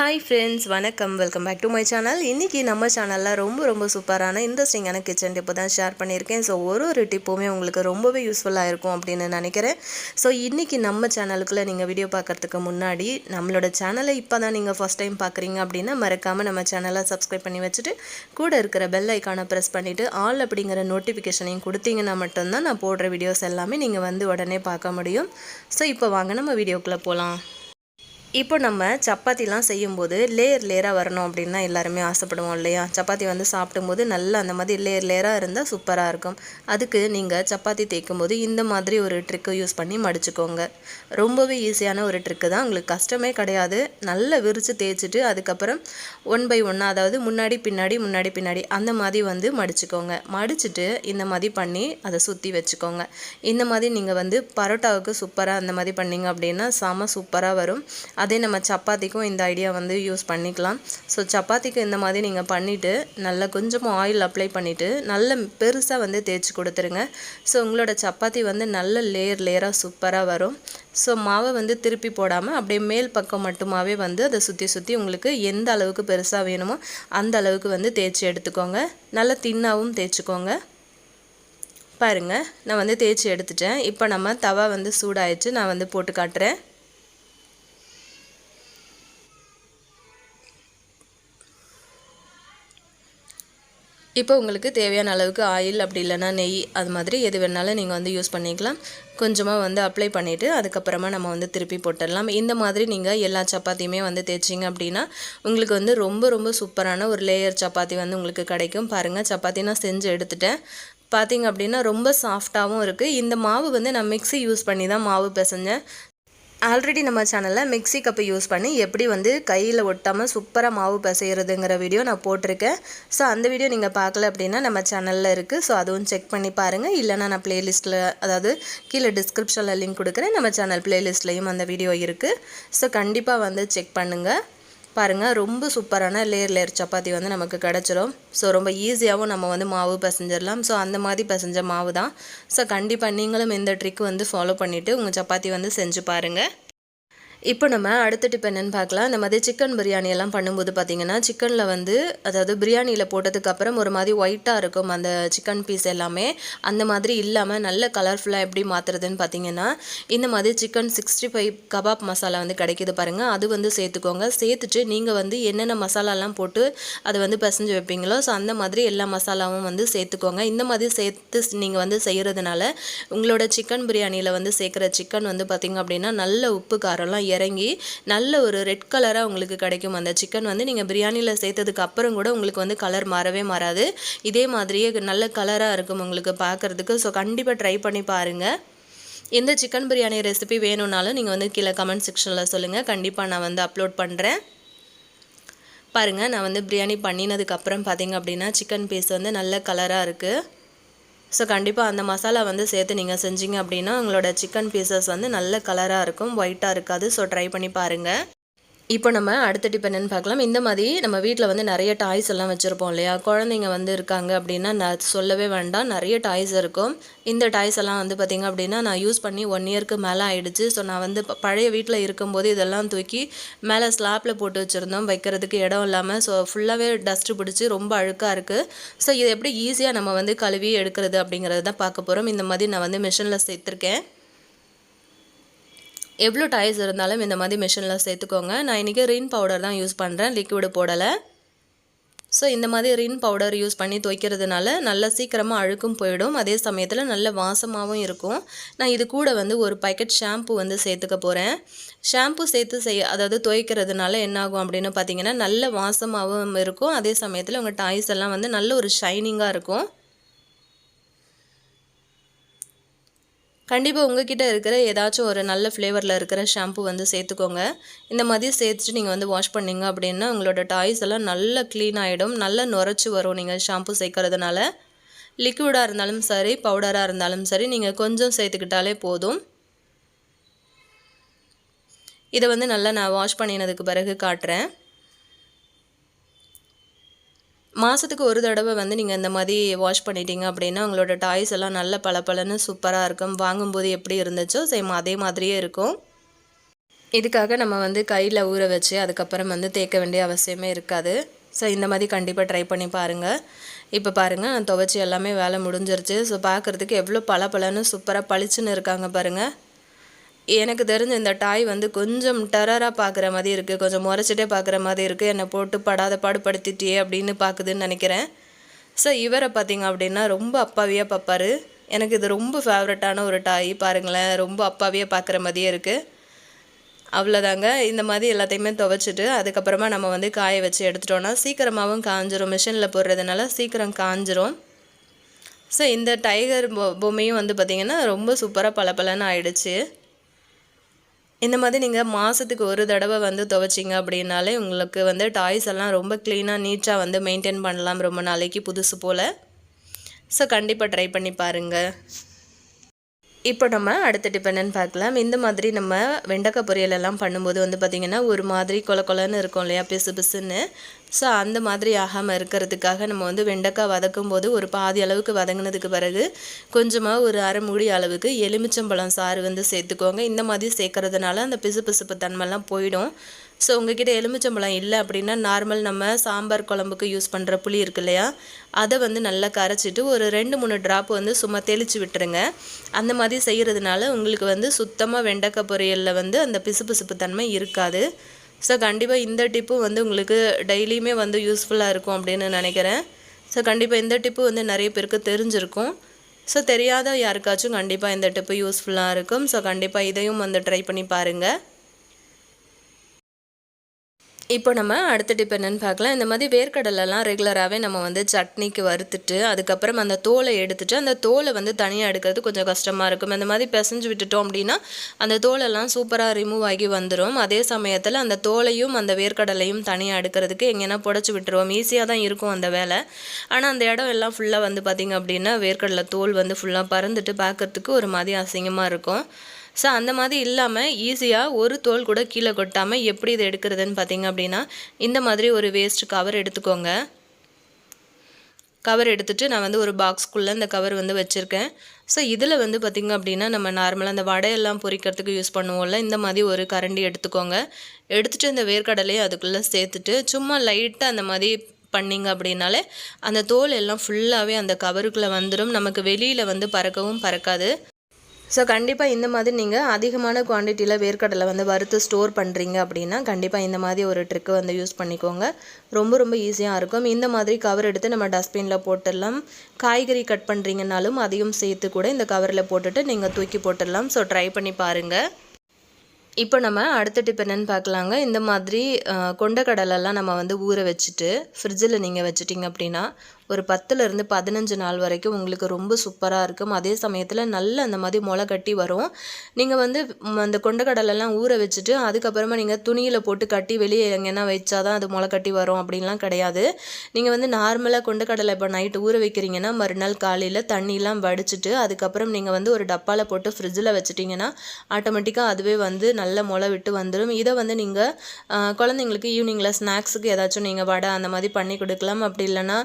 Hi friends, வணக்கம். Welcome back to my channel. இன்றைக்கி நம்ம சேனலில் ரொம்ப சூப்பரான இன்ட்ரெஸ்டிங்கான கிச்சன் டிப்பு தான் ஷேர் பண்ணியிருக்கேன். ஸோ ஒரு டிப்புமே உங்களுக்கு ரொம்பவே யூஸ்ஃபுல்லாக இருக்கும் அப்படின்னு நினைக்கிறேன். ஸோ இன்றைக்கி நம்ம சேனலுக்குள்ளே நீங்கள் வீடியோ பார்க்குறதுக்கு முன்னாடி நம்மளோட சேனலை இப்போ தான் நீங்கள் ஃபஸ்ட் டைம் பார்க்குறீங்க அப்படின்னா மறக்காமல் நம்ம சேனலை சப்ஸ்கிரைப் பண்ணி வச்சுட்டு கூட இருக்கிற பெல் ஐக்கானை ப்ரெஸ் பண்ணிவிட்டு ஆல் அப்படிங்கிற நோட்டிஃபிகேஷனையும் கொடுத்தீங்கன்னா மட்டும்தான் நான் போடுற வீடியோஸ் எல்லாமே நீங்கள் வந்து உடனே பார்க்க முடியும். ஸோ இப்போ வாங்க நம்ம வீடியோக்குள்ளே போகலாம். இப்போ நம்ம சப்பாத்திலாம் செய்யும்போது லேயராக வரணும் அப்படின்னு தான் எல்லாருமே ஆசைப்படுவோம் இல்லையா? சப்பாத்தி வந்து சாப்பிடும்போது நல்லா அந்த மாதிரி லேயராக இருந்தால் சூப்பராக இருக்கும். அதுக்கு நீங்கள் சப்பாத்தி தேய்க்கும்போது இந்த மாதிரி ஒரு ட்ரிக்கு யூஸ் பண்ணி மடிச்சுக்கோங்க. ரொம்பவே ஈஸியான ஒரு ட்ரிக்கு தான், உங்களுக்கு கஷ்டமே கிடையாது. நல்லா விரித்து தேய்ச்சிட்டு அதுக்கப்புறம் 1 by 1 அதாவது முன்னாடி பின்னாடி அந்த மாதிரி வந்து மடிச்சுக்கோங்க. மடிச்சுட்டு இந்த மாதிரி பண்ணி அதை சுற்றி வச்சுக்கோங்க. இந்த மாதிரி நீங்கள் வந்து பரோட்டாவுக்கு சூப்பராக அந்த மாதிரி பண்ணிங்க அப்படின்னா செம சூப்பராக வரும். அதே நம்ம சப்பாத்திக்கும் இந்த ஐடியா வந்து யூஸ் பண்ணிக்கலாம். ஸோ சப்பாத்திக்கு இந்த மாதிரி நீங்கள் பண்ணிவிட்டு நல்லா கொஞ்சமாக ஆயில் அப்ளை பண்ணிவிட்டு நல்ல பெருசாக வந்து தேய்ச்சி கொடுத்துருங்க. ஸோ உங்களோட சப்பாத்தி வந்து நல்ல லேயராக சூப்பராக வரும். ஸோ மாவை வந்து திருப்பி போடாமல் அப்படியே மேல் பக்கம் மட்டுமாவே வந்து அதை சுற்றி உங்களுக்கு எந்த அளவுக்கு பெருசாக வேணுமோ அந்த அளவுக்கு வந்து தேய்ச்சி எடுத்துக்கோங்க. நல்லா தின்னாவும் தேய்ச்சிக்கோங்க. பாருங்கள், நான் வந்து தேய்ச்சி எடுத்துட்டேன். இப்போ நம்ம தவா வந்து சூடாயிடுச்சு, நான் வந்து போட்டு காட்டுறேன். இப்போ உங்களுக்கு தேவையான அளவுக்கு ஆயில் அப்படி இல்லைனா நெய் அது மாதிரி எது வேணாலும் நீங்கள் வந்து யூஸ் பண்ணிக்கலாம். கொஞ்சமாக வந்து அப்ளை பண்ணிவிட்டு அதுக்கப்புறமா நம்ம வந்து திருப்பி போட்டுடலாம். இந்த மாதிரி நீங்கள் எல்லா சப்பாத்தியுமே வந்து தேய்ச்சிங்க அப்படின்னா உங்களுக்கு வந்து ரொம்ப சூப்பரான ஒரு லேயர் சப்பாத்தி வந்து உங்களுக்கு கிடைக்கும். பாருங்கள், சப்பாத்தி நான் செஞ்சு எடுத்துட்டேன். பார்த்திங்க அப்படின்னா ரொம்ப சாஃப்டாகவும் இருக்குது. இந்த மாவு வந்து நான் மிக்ஸி யூஸ் பண்ணி தான் மாவு பிசைஞ்சேன். ஆல்ரெடி நம்ம சேனலில் மிக்ஸி கப்பு யூஸ் பண்ணி எப்படி வந்து கையில் ஒட்டாமல் சூப்பராக மாவு பிசைகிறதுங்கிற வீடியோ நான் போட்டிருக்கேன். ஸோ அந்த வீடியோ நீங்கள் பார்க்கல அப்படின்னா நம்ம சேனலில் இருக்குது. ஸோ அதுவும் செக் பண்ணி பாருங்கள். இல்லைனா நான் ப்ளேலிஸ்ட்டில் அதாவது கீழே டிஸ்கிரிப்ஷனில் லிங்க் கொடுக்குறேன். நம்ம சேனல் ப்ளேலிஸ்ட்லேயும் அந்த வீடியோ இருக்குது. ஸோ கண்டிப்பாக வந்து செக் பண்ணுங்கள். பாருங்கள், ரொம்ப சூப்பரான லேயர் சப்பாத்தி வந்து நமக்கு கிடச்சிரும். ஸோ ரொம்ப ஈஸியாகவும் நம்ம வந்து மாவு பிசைஞ்சிடலாம். ஸோ அந்த மாதிரி பிசைஞ்ச மாவு தான். ஸோ கண்டிப்பாக நீங்களும் இந்த ட்ரிக் வந்து ஃபாலோ பண்ணிவிட்டு உங்கள் சப்பாத்தி வந்து செஞ்சு பாருங்கள். இப்போ நம்ம அடுத்த டிப் என்னென்னு பார்க்கலாம். இந்த மாதிரி சிக்கன் பிரியாணி எல்லாம் பண்ணும்போது பார்த்திங்கன்னா சிக்கனில் வந்து அதாவது பிரியாணியில் போட்டதுக்கப்புறம் ஒரு மாதிரி ஒயிட்டாக இருக்கும் அந்த சிக்கன் பீஸ் எல்லாமே. அந்த மாதிரி இல்லாமல் நல்ல கலர்ஃபுல்லாக எப்படி மாற்றுறதுன்னு பார்த்திங்கன்னா இந்த மாதிரி சிக்கன் 65 கபாப் மசாலா வந்து கிடைக்கிது பாருங்கள். அது வந்து சேர்த்துக்கோங்க. சேர்த்துட்டு நீங்கள் வந்து என்னென்ன மசாலாலாம் போட்டு அதை வந்து பிசைஞ்சு வைப்பீங்களோ ஸோ அந்த மாதிரி எல்லா மசாலாவும் வந்து சேர்த்துக்கோங்க. இந்த மாதிரி சேர்த்து நீங்கள் வந்து செய்கிறதுனால உங்களோட சிக்கன் பிரியாணியில் வந்து சேர்க்குற சிக்கன் வந்து பார்த்திங்க அப்படின்னா நல்ல உப்பு காரம்லாம் இறங்கி நல்ல ஒரு ரெட் கலராக உங்களுக்கு கிடைக்கும். அந்த சிக்கன் வந்து நீங்கள் பிரியாணியில் சேர்த்ததுக்கு அப்புறம் கூட உங்களுக்கு வந்து கலர் மாறவே மாறாது. இதே மாதிரியே நல்ல கலராக இருக்கும் உங்களுக்கு பார்க்குறதுக்கு. ஸோ கண்டிப்பாக ட்ரை பண்ணி பாருங்கள். எந்த சிக்கன் பிரியாணி ரெசிபி வேணும்னாலும் நீங்கள் வந்து கீழே கமெண்ட் செக்ஷனில் சொல்லுங்கள். கண்டிப்பாக நான் வந்து அப்லோட் பண்ணுறேன். பாருங்கள், நான் வந்து பிரியாணி பண்ணினதுக்கப்புறம் பார்த்திங்க அப்படின்னா சிக்கன் பீஸ் வந்து நல்ல கலராக இருக்குது. ஸோ கண்டிப்பாக அந்த மசாலா வந்து சேர்த்து நீங்கள் செஞ்சீங்க அப்படின்னா உங்களோட சிக்கன் பீசஸ் வந்து நல்ல கலராக இருக்கும், ஒயிட்டாக இருக்காது. ஸோ ட்ரை பண்ணி பாருங்கள். இப்போ நம்ம அடுத்த டிப் என்னென்னு பார்க்கலாம். இந்த மாதிரி நம்ம வீட்டில் வந்து நிறைய டாய்ஸ் எல்லாம் வச்சுருப்போம் இல்லையா? குழந்தைங்க வந்து இருக்காங்க அப்படின்னா நான் சொல்லவே வேண்டாம், நிறைய டாய்ஸ் இருக்கும். இந்த டாய்ஸ் எல்லாம் வந்து பார்த்திங்க அப்படின்னா நான் யூஸ் பண்ணி 1 இயருக்கு மேலே ஆகிடுச்சு. ஸோ நான் வந்து பழைய வீட்டில் இருக்கும்போது இதெல்லாம் தூக்கி மேலே ஸ்லாப்பில் போட்டு வச்சுருந்தோம், வைக்கிறதுக்கு இடம் இல்லாமல். ஸோ ஃபுல்லாகவே டஸ்ட்டு பிடிச்சி ரொம்ப அழுக்காக இருக்குது. ஸோ இதை எப்படி ஈஸியாக நம்ம வந்து கழுவி எடுக்கிறது அப்படிங்கிறது தான் பார்க்க போகிறோம். இந்த மாதிரி நான் வந்து மிஷினில் சேர்த்துருக்கேன். எவ்வளோ டாய்ஸ் இருந்தாலும் இந்த மாதிரி மிஷினில் சேர்த்துக்கோங்க. நான் இன்றைக்கி ரின் பவுடர் தான் யூஸ் பண்ணுறேன், லிக்விடு போடலை. ஸோ இந்த மாதிரி ரின் பவுடர் யூஸ் பண்ணி துவைக்கிறதுனால நல்லா சீக்கிரமாக அழுக்கும் போயிடும். அதே சமயத்தில் நல்ல வாசமாகவும் இருக்கும். நான் இது கூட வந்து ஒரு பாக்கெட் ஷாம்பு வந்து சேர்த்துக்க போகிறேன். ஷாம்பு சேர்த்து அதாவது துவைக்கிறதுனால என்னாகும் அப்படின்னு பார்த்தீங்கன்னா நல்ல வாசமாகவும் இருக்கும். அதே சமயத்தில் உங்கள் டாய்ஸ் எல்லாம் வந்து நல்ல ஒரு ஷைனிங்காக இருக்கும். கண்டிப்பாக உங்ககிட்ட இருக்கிற ஏதாச்சும் ஒரு நல்ல ஃப்ளேவரில் இருக்கிற ஷாம்பு வந்து சேர்த்துக்கோங்க. இந்த மாதிரி சேர்த்துட்டு நீங்கள் வந்து வாஷ் பண்ணிங்க அப்படின்னா உங்களோட டாய்ஸ் எல்லாம் நல்லா க்ளீன் ஆகிடும், நல்லா நுரைச்சி வரும். நீங்கள் ஷாம்பு சேர்க்கறதுனால லிக்விடாக இருந்தாலும் சரி பவுடராக இருந்தாலும் சரி நீங்கள் கொஞ்சம் சேர்த்துக்கிட்டாலே போதும். இதை வந்து நல்லா நான் வாஷ் பண்ணினதுக்கு பிறகு காட்டுறேன். மாதத்துக்கு ஒரு தடவை வந்து நீங்கள் இந்த மாதிரி வாஷ் பண்ணிட்டீங்க அப்படின்னா உங்களோட டாய்ஸ் எல்லாம் நல்ல பளபளன்னு சூப்பராக இருக்கும். வாங்கும்போது எப்படி இருந்துச்சோ சேம் அதே மாதிரியே இருக்கும். இதுக்காக நம்ம வந்து கையில் ஊற வச்சு அதுக்கப்புறம் வந்து தேய்க்க வேண்டிய அவசியமே இருக்காது. ஸோ இந்த மாதிரி கண்டிப்பாக ட்ரை பண்ணி பாருங்கள். இப்போ பாருங்கள், நான் துவைச்சி எல்லாமே வேலை முடிஞ்சிருச்சு. ஸோ பார்க்குறதுக்கு எவ்வளோ பளபளன்னு சூப்பராக பளிச்சுன்னு இருக்காங்க பாருங்கள். எனக்கு தெரிஞ்ச இந்த டாய் வந்து கொஞ்சம் டெரராக பார்க்குற மாதிரி இருக்குது, கொஞ்சம் முறைச்சிட்டே பார்க்குற மாதிரி இருக்குது. என்னை போட்டு படாத பாடுபடுத்திட்டியே அப்படின்னு பார்க்குதுன்னு நினைக்கிறேன். ஸோ இவரை பார்த்திங்க அப்படின்னா ரொம்ப அப்பாவியாக பார்ப்பார். எனக்கு இது ரொம்ப ஃபேவரட்டான ஒரு டாய். பாருங்களேன், ரொம்ப அப்பாவியாக பார்க்குற மாதிரியே இருக்குது. அவ்வளோதாங்க. இந்த மாதிரி எல்லாத்தையுமே துவைச்சிட்டு அதுக்கப்புறமா நம்ம வந்து காய வச்சு எடுத்துட்டோன்னா சீக்கிரமாகவும் காஞ்சிரும். மிஷினில் போடுறதுனால சீக்கிரம் காஞ்சிரும். ஸோ இந்த டைகர் பொம்மையும் வந்து பார்த்திங்கன்னா ரொம்ப சூப்பராக பளபளன்னு ஆயிடுச்சு. இந்த மாதிரி நீங்கள் மாதத்துக்கு ஒரு தடவை வந்து துவைச்சிங்க அப்படின்னாலே உங்களுக்கு வந்து டாய்ஸ் எல்லாம் ரொம்ப க்ளீனாக நீட்டாக வந்து மெயின்டைன் பண்ணலாம் ரொம்ப நாளைக்கு புதுசு போல். ஸோ கண்டிப்பாக ட்ரை பண்ணி பாருங்கள். இப்போ நம்ம அடுத்த டிப் என்னன்னு பார்க்கலாம். இந்த மாதிரி நம்ம வெண்டைக்காய் பொரியலெல்லாம் பண்ணும்போது வந்து பார்த்திங்கன்னா ஒரு மாதிரி கொல கொலன்னு இருக்கும் இல்லையா, பிசு பிசுன்னு. ஸோ அந்த மாதிரி ஆகாமல் இருக்கிறதுக்காக நம்ம வந்து வெண்டைக்காய் வதக்கும் போது ஒரு பாதி அளவுக்கு வதங்கினதுக்கு பிறகு கொஞ்சமாக ஒரு அரை மூடி அளவுக்கு எலுமிச்சம்பழம் சாறு வந்து சேர்த்துக்கோங்க. இந்த மாதிரி சேர்க்கறதுனால அந்த பிசு பிசுப்பு தன்மைலாம் போயிடும். ஸோ உங்ககிட்ட எலுமிச்சம்பழம் இல்லை அப்படின்னா நார்மல் நம்ம சாம்பார் குழம்புக்கு யூஸ் பண்ணுற புளி இருக்கு இல்லையா, அதை வந்து நல்லா கரைச்சிட்டு ஒரு 2-3 ட்ராப் வந்து சும்மா தெளித்து விட்டுருங்க. அந்த மாதிரி செய்கிறதுனால உங்களுக்கு வந்து சுத்தமாக வெண்டைக்காய் பொரியலில் வந்து அந்த பிசுபிசுப்பு தன்மை இருக்காது. ஸோ கண்டிப்பாக இந்த டிப்பும் வந்து உங்களுக்கு டெய்லியுமே வந்து யூஸ்ஃபுல்லாக இருக்கும் அப்படின்னு நினைக்கிறேன். ஸோ கண்டிப்பாக இந்த டிப்பு வந்து நிறைய பேருக்கு தெரிஞ்சிருக்கும். ஸோ தெரியாத யாருக்காச்சும் கண்டிப்பாக இந்த டிப்பு யூஸ்ஃபுல்லாக இருக்கும். ஸோ கண்டிப்பாக இதையும் வந்து ட்ரை பண்ணி பாருங்கள். இப்போ நம்ம அடுத்த டிப் என்னென்னு பார்க்கலாம். இந்த மாதிரி வேர்க்கடலெல்லாம் ரெகுலராகவே நம்ம வந்து சட்னிக்கு வறுத்துட்டு அதுக்கப்புறம் அந்த தோலை எடுத்துட்டு அந்த தோலை வந்து தனியாக எடுக்கிறது கொஞ்சம் கஷ்டமாக இருக்கும். இந்த மாதிரி பிசைஞ்சு விட்டுட்டோம் அப்படின்னா அந்த தோலெல்லாம் சூப்பராக ரிமூவ் ஆகி வந்துடும். அதே சமயத்தில் அந்த தோலையும் அந்த வேர்க்கடலையும் தனியாக எடுக்கிறதுக்கு எங்கேனா புடச்சி விட்டுருவோம். ஈஸியாக தான் இருக்கும் அந்த வேலை. ஆனால் அந்த இடம் எல்லாம் ஃபுல்லாக வந்து பார்த்திங்க அப்படின்னா வேர்க்கடலை தோல் வந்து ஃபுல்லாக பறந்துட்டு பார்க்குறதுக்கு ஒரு மாதிரி அசிங்கமாக இருக்கும். ஸோ அந்த மாதிரி இல்லாமல் ஈஸியாக ஒரு தோல் கூட கீழே கொட்டாமல் எப்படி இதை எடுக்கிறதுன்னு பார்த்திங்க அப்படின்னா இந்த மாதிரி ஒரு வேஸ்ட் கவர் எடுத்துக்கோங்க. கவர் எடுத்துகிட்டு நான் வந்து ஒரு பாக்ஸ்க்குள்ளே இந்த கவர் வந்து வச்சுருக்கேன். ஸோ இதில் வந்து பார்த்திங்க அப்படின்னா நம்ம நார்மலாக அந்த வடையெல்லாம் பொரிக்கிறதுக்கு யூஸ் பண்ணுவோம்ல, இந்த மாதிரி ஒரு கரண்டி எடுத்துக்கோங்க. எடுத்துகிட்டு இந்த வேர்க்கடலையை அதுக்குள்ளே சேர்த்துட்டு சும்மா லைட்டாக அந்த மாதிரி பண்ணிங்க அப்படின்னாலே அந்த தோல் எல்லாம் ஃபுல்லாகவே அந்த கவருக்குள்ளே வந்துடும். நமக்கு வெளியில் வந்து பறக்கவும் பறக்காது. ஸோ கண்டிப்பாக இந்த மாதிரி நீங்கள் அதிகமான குவான்டிட்டியில் வேர்க்கடலை வந்து வறுத்து ஸ்டோர் பண்ணுறீங்க அப்படின்னா கண்டிப்பாக இந்த மாதிரி ஒரு ட்ரிக்கு வந்து யூஸ் பண்ணிக்கோங்க. ரொம்ப ரொம்ப ஈஸியாக இருக்கும். இந்த மாதிரி கவர் எடுத்து நம்ம டஸ்ட்பினில் போட்டுடலாம். காய்கறி கட் பண்ணுறீங்கனாலும் அதையும் சேர்த்து கூட இந்த கவரில் போட்டுட்டு நீங்கள் தூக்கி போட்டுடலாம். ஸோ ட்ரை பண்ணி பாருங்கள். இப்போ நம்ம அடுத்த டிப் என்னென்னு பார்க்கலாங்க. இந்த மாதிரி கொண்டக்கடலெல்லாம் நம்ம வந்து ஊற வச்சுட்டு ஃப்ரிட்ஜில் நீங்கள் வச்சுட்டிங்க அப்படின்னா ஒரு 10லேருந்து 15 நாள் வரைக்கும் உங்களுக்கு ரொம்ப சூப்பராக இருக்கும். அதே சமயத்தில் நல்ல அந்த மாதிரி முளை கட்டி வரும். நீங்கள் வந்து அந்த கொண்டக்கடலெல்லாம் ஊற வச்சுட்டு அதுக்கப்புறமா நீங்கள் துணியில் போட்டு கட்டி வெளியே எங்கேனா வச்சா தான் அது முளை கட்டி வரும் அப்படின்லாம் கிடையாது. நீங்கள் வந்து நார்மலாக கொண்டக்கடலை இப்போ நைட்டு ஊற வைக்கிறீங்கன்னா மறுநாள் காலையில் தண்ணியெலாம் வடிச்சிட்டு அதுக்கப்புறம் நீங்கள் வந்து ஒரு டப்பாவில் போட்டு ஃப்ரிட்ஜில் வச்சுட்டிங்கன்னா ஆட்டோமேட்டிக்காக அதுவே வந்து நல்ல முளை விட்டு வந்துடும். இதை வந்து நீங்கள் குழந்தைங்களுக்கு ஈவினிங்கில் ஸ்நாக்ஸுக்கு ஏதாச்சும் நீங்கள் வடை அந்த மாதிரி பண்ணி கொடுக்கலாம். அப்படி இல்லைன்னா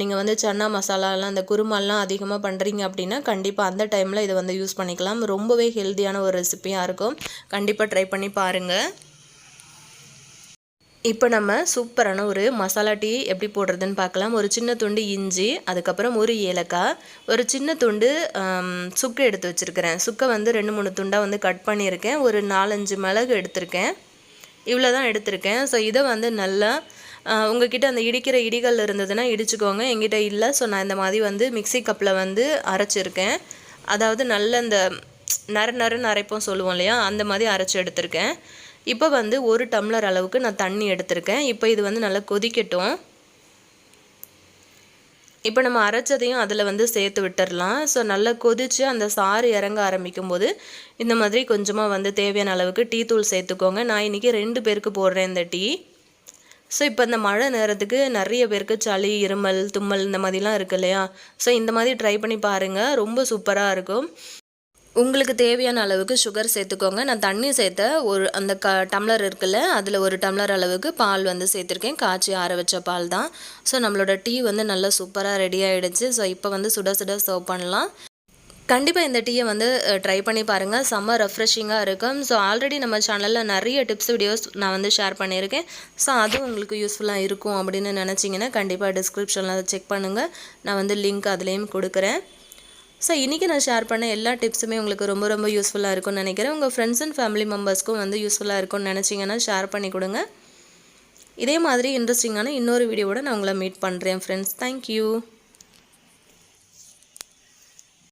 நீங்கள் வந்து சன்னா மசாலாலாம் அந்த குருமாலாம் அதிகமாக பண்ணுறீங்க அப்படின்னா கண்டிப்பாக அந்த டைமில் இதை வந்து யூஸ் பண்ணிக்கலாம். ரொம்பவே ஹெல்த்தியான ஒரு ரெசிபியாக இருக்கும். கண்டிப்பாக ட்ரை பண்ணி பாருங்கள். இப்போ நம்ம சூப்பரான ஒரு மசாலா டீ எப்படி போடுறதுன்னு பார்க்கலாம். ஒரு சின்ன துண்டு இஞ்சி, அதுக்கப்புறம் ஒரு ஏலக்காய், ஒரு சின்ன துண்டு சுக்கு எடுத்து வச்சுருக்கிறேன். சுக்கை வந்து 2-3 துண்டாக வந்து கட் பண்ணியிருக்கேன். ஒரு 4-5 மிளகு எடுத்திருக்கேன். இவ்வளோ தான் எடுத்திருக்கேன். ஸோ இதை வந்து நல்லா உங்ககிட்ட அந்த இடிக்கிற இடிகள் இருந்ததுன்னா இடிச்சுக்கோங்க. எங்கிட்ட இல்லை. ஸோ நான் இந்த மாதிரி வந்து மிக்சி கப்பில் வந்து அரைச்சிருக்கேன். அதாவது நல்ல இந்த நறுன்னு அரைப்போம் சொல்லுவோம் இல்லையா, அந்த மாதிரி அரைச்சி எடுத்திருக்கேன். இப்போ வந்து 1 டம்ளர் அளவுக்கு நான் தண்ணி எடுத்திருக்கேன். இப்போ இது வந்து நல்லா கொதிக்கட்டும். இப்போ நம்ம அரைச்சதையும் அதில் வந்து சேர்த்து விட்டுடலாம். ஸோ நல்லா கொதித்து அந்த சாறு இறங்க ஆரம்பிக்கும் போது இந்த மாதிரி கொஞ்சமாக வந்து தேவையான அளவுக்கு டீ தூள் சேர்த்துக்கோங்க. நான் இன்றைக்கி 2 பேருக்கு போடுறேன் இந்த டீ. ஸோ இப்போ இந்த மழை நேரத்துக்கு நிறைய பேருக்கு சளி, இருமல், தும்மல் இந்த மாதிரிலாம் இருக்குது இல்லையா. ஸோ இந்த மாதிரி ட்ரை பண்ணி பாருங்கள். ரொம்ப சூப்பராக இருக்கும். உங்களுக்கு தேவையான அளவுக்கு சுகர் சேர்த்துக்கோங்க. நான் தண்ணி சேர்த்த ஒரு அந்த டம்ளர் இருக்குல்ல, அதில் 1 டம்ளர் அளவுக்கு பால் வந்து சேர்த்துருக்கேன். காய்ச்சி ஆற வச்ச பால் தான். ஸோ நம்மளோட டீ வந்து நல்லா சூப்பராக ரெடி ஆகிடுச்சு. ஸோ இப்போ வந்து சுட சுட சர்வ் பண்ணலாம். கண்டிப்பாக இந்த டீயை வந்து ட்ரை பண்ணி பாருங்கள். செம்ம ரெஃப்ரெஷிங்காக இருக்கும். ஸோ ஆல்ரெடி நம்ம சேனலில் நிறைய டிப்ஸ் வீடியோஸ் நான் வந்து ஷேர் பண்ணியிருக்கேன். ஸோ அதுவும் உங்களுக்கு யூஸ்ஃபுல்லாக இருக்கும் அப்படின்னு நினச்சிங்கன்னா கண்டிப்பாக டிஸ்கிரிப்ஷனில் செக் பண்ணுங்கள். நான் வந்து லிங்க் அதுலேயும் கொடுக்குறேன். ஸோ இன்றைக்கி நான் ஷேர் பண்ண எல்லா டிப்ஸுமே உங்களுக்கு ரொம்ப ரொம்ப யூஸ்ஃபுல்லாக இருக்கும்னு நினைக்கிறேன். உங்கள் ஃப்ரெண்ட்ஸ் அண்ட் ஃபேமிலி மெம்பர்ஸ்க்கும் வந்து யூஸ்ஃபுல்லாக இருக்கும்னு நினச்சிங்கன்னா ஷேர் பண்ணி கொடுங்க. இதே மாதிரி இன்ட்ரெஸ்டிங்கான இன்னொரு வீடியோவோட நான் உங்களை மீட் பண்ணுறேன் ஃப்ரெண்ட்ஸ். தேங்க்யூ.